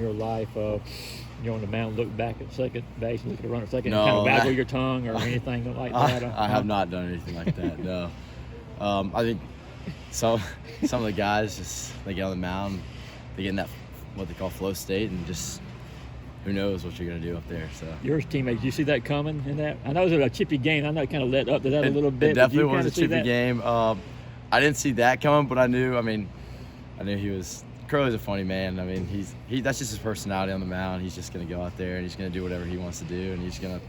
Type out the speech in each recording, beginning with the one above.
your life, on the mound, look back at second base, look at the runner at second, No, and kind of waggle your tongue or anything like that? I have not done anything like that. No. I think some of the guys just they get on the mound, they get in that what they call flow state, and just who knows what you're gonna do up there. So your teammates, you see that coming in that? I know it was a chippy game. I know it kind of led up to that a little bit. It definitely was a chippy game. I didn't see that coming, but I knew he was. Curly's a funny man. I mean, that's just his personality on the mound. He's just gonna go out there and he's gonna do whatever he wants to do, and he's gonna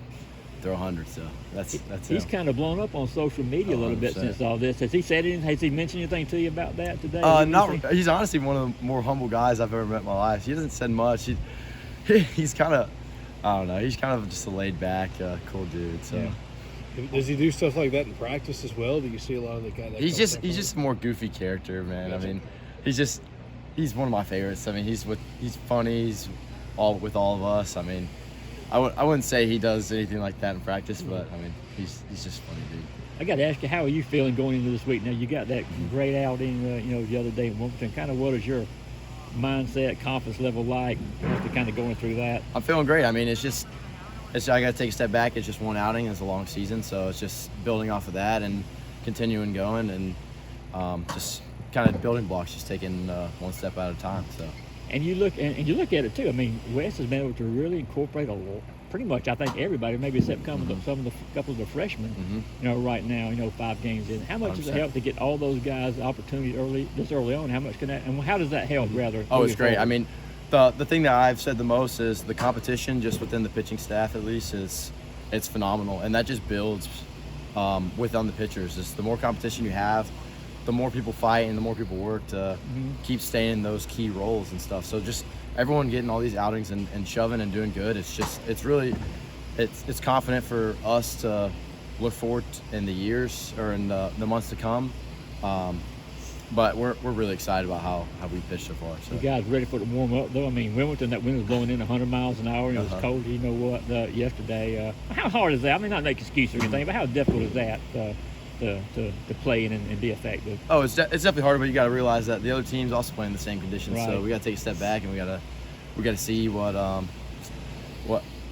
throw 100. So that's he's him. kind of blown up on social media a little bit since all this. Has he said anything? Has he mentioned anything to you about that today? He's honestly one of the more humble guys I've ever met in my life. He doesn't say much. He's kind of, I don't know. He's kind of just a laid back, cool dude. So. Yeah. Does he do stuff like that in practice as well? Do you see a lot of the guy? He's just a more goofy character, man. Gotcha. I mean, he's one of my favorites. I mean, he's funny. He's with all of us. I mean, I wouldn't say he does anything like that in practice, but I mean, he's just funny, dude. I got to ask you, how are you feeling going into this week? Now you got that great outing, the other day in Wilmington. Kind of what is your mindset, confidence level like after kind of going through that? I'm feeling great. I mean, I got to take a step back. It's just one outing. It's a long season, so it's just building off of that and continuing going and just kind of building blocks, just taking one step at a time. So. And you look at it too. I mean, Wes has been able to really incorporate pretty much, I think, everybody, maybe except couple of the freshmen. Right now, 5 games in. How much 100%. Does it help to get all those guys the opportunity this early on? How much can that, and how does that help rather? Oh, it's great. Forward? I mean, the thing that I've said the most is the competition, just within the pitching staff at least, it's phenomenal, and that just builds within the pitchers. Just the more competition you have, the more people fight and the more people work to keep staying in those key roles and stuff. So just everyone getting all these outings and shoving and doing good, it's really confident for us to look forward in the years or in the months to come. But we're really excited about how we pitched so far. So. You guys ready for the warm up though? I mean, Wilmington, that wind was blowing in 100 miles an hour and it was cold. Yesterday. How hard is that? I mean, not make excuses or anything, but how difficult is that? To play and be effective. Oh, it's definitely harder, but you got to realize that the other team's also playing the same conditions. Right. So we got to take a step back and we got to see what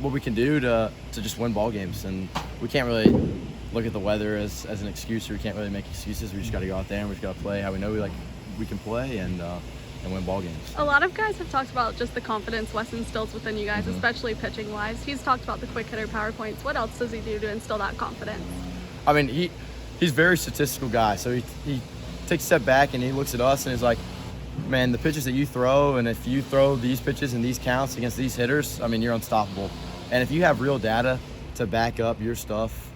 we can do to just win ball games. And we can't really look at the weather as an excuse, or we can't really make excuses. We just got to go out there and we just got to play how we know we can play and win ball games. A lot of guys have talked about just the confidence Wes instills within you guys, especially pitching wise. He's talked about the quick hitter power points. What else does he do to instill that confidence? I mean, he's a very statistical guy, so he takes a step back and he looks at us and he's like, man, the pitches that you throw, and if you throw these pitches and these counts against these hitters, I mean, you're unstoppable. And if you have real data to back up your stuff,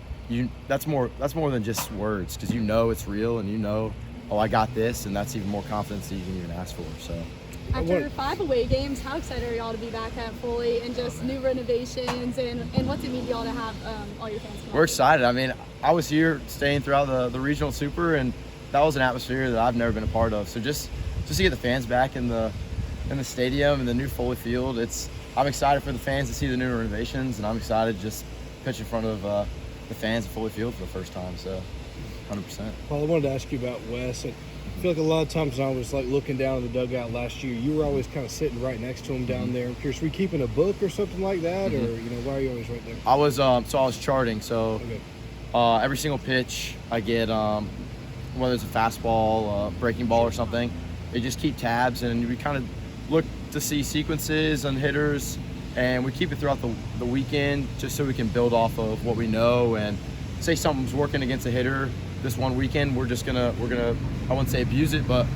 that's more than just words, because it's real and I got this, and that's even more confidence that you can even ask for. So. After 5 away games, how excited are y'all to be back at Foley and just new renovations and what's it mean to y'all to have all your fans come out? We're excited. I mean, I was here staying throughout the regional super, and that was an atmosphere that I've never been a part of. So just to get the fans back in the stadium and the new Foley field, I'm excited for the fans to see the new renovations, and I'm excited to just pitch in front of the fans at Foley Field for the first time. So 100%. Paul, I wanted to ask you about Wes. I feel like a lot of times when I was looking down in the dugout last year, you were always kind of sitting right next to him down there. I'm curious, were you keeping a book or something like that, or why are you always right there? I was I was charting. So every single pitch I get, whether it's a fastball, breaking ball, or something, they just keep tabs, and we kind of look to see sequences and hitters, and we keep it throughout the weekend just so we can build off of what we know. And say something's working against a hitter this one weekend, we're gonna I wouldn't say abuse it, but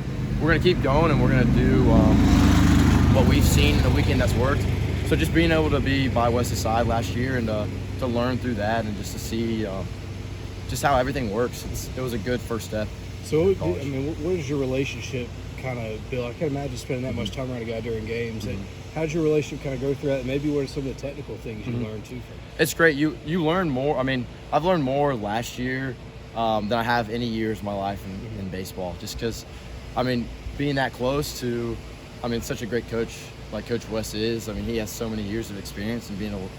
we're gonna keep going, and we're gonna do what we've seen in the weekend that's worked. So just being able to be by Wes's side last year and to learn through that and just to see just how everything works, it was a good first step. So what is your relationship kind of build? I can't imagine spending that much time around a guy during games. How did your relationship kind of go through that? And maybe what are some of the technical things you learned too from it? It's great. You learn more. I mean, I've learned more last year than I have any years of my life in baseball, just because, I mean, being that close to, such a great coach like Coach Wes is. I mean, he has so many years of experience, and being able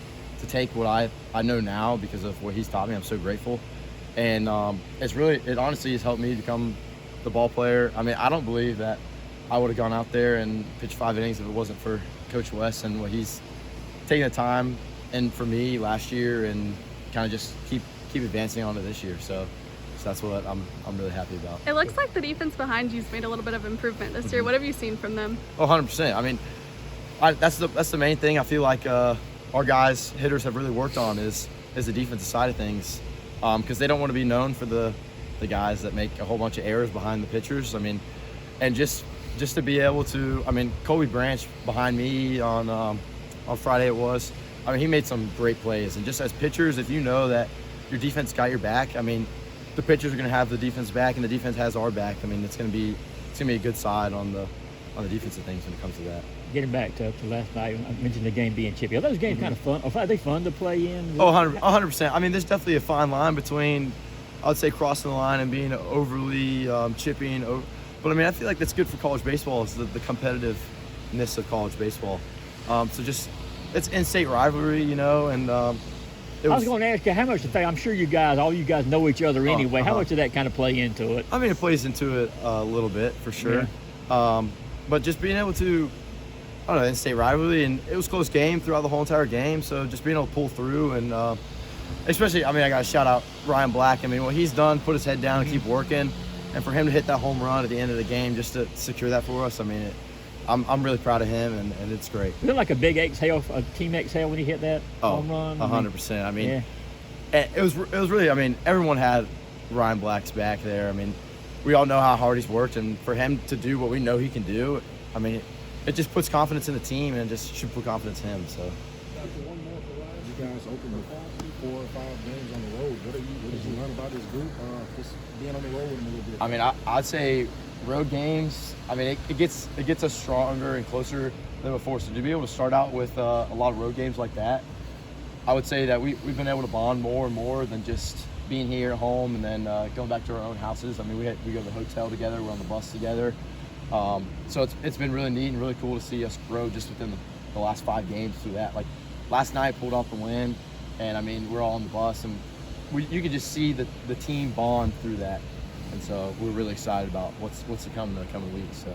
to take what I know now because of what he's taught me, I'm so grateful. And it honestly has helped me become the ball player. I mean, I don't believe that I would have gone out there and pitched 5 innings if it wasn't for Coach West and what he's taking the time and for me last year and kind of just keep advancing on to this year. So that's what I'm really happy about. It looks like the defense behind you's made a little bit of improvement this year. What have you seen from them? Oh, 100%. I mean, that's the main thing I feel like our guys, hitters, have really worked on is the defensive side of things, because they don't want to be known for the guys that make a whole bunch of errors behind the pitchers. I mean, and just to be able to, I mean, Colby Branch behind me on Friday it was, I mean, he made some great plays. And just as pitchers, if you know that your defense got your back, I mean, the pitchers are going to have the defense back, and the defense has our back. I mean, it's going to be a good side on the defensive things when it comes to that. Getting back to last night, I mentioned the game being chippy. Are those games kind of fun? Are they fun to play in? Oh, 100%. I mean, there's definitely a fine line between, I would say, crossing the line and being overly chipping. But I mean, I feel like that's good for college baseball, is the competitiveness of college baseball. So just, it's in-state rivalry, you know, and I was going to ask you, how much I'm sure all you guys know each other anyway. How much did that kind of play into it? I mean, it plays into it a little bit, for sure. Yeah. But just being able to, I don't know, in-state rivalry, and it was a close game throughout the whole entire game, so just being able to pull through, and especially, I mean, I got to shout out Ryan Black. I mean, what he's done, put his head down and keep working, and for him to hit that home run at the end of the game just to secure that for us, I mean, I'm really proud of him, and it's great. Was it like a big exhale, a team exhale when he hit that home run? 100%. I mean, it was really, I mean, everyone had Ryan Black's back there. I mean, we all know how hard he's worked, and for him to do what we know he can do, I mean, it just puts confidence in the team, and just should put confidence in him. So. One more for Ryan. You guys opened with 4 or 5 games on the road. What did you learn about this group? Just being on the road with them a little bit. I mean, I'd say road games. I mean, it gets us stronger and closer than before. So to be able to start out with a lot of road games like that, I would say that we've been able to bond more and more than just being here at home and then going back to our own houses. I mean, we go to the hotel together. We're on the bus together. So it's been really neat and really cool to see us grow just within the last 5 games through that. Like last night, pulled off the win, and I mean, we're all on the bus, and you could just see the team bond through that. And so we're really excited about what's to come in the coming weeks. So.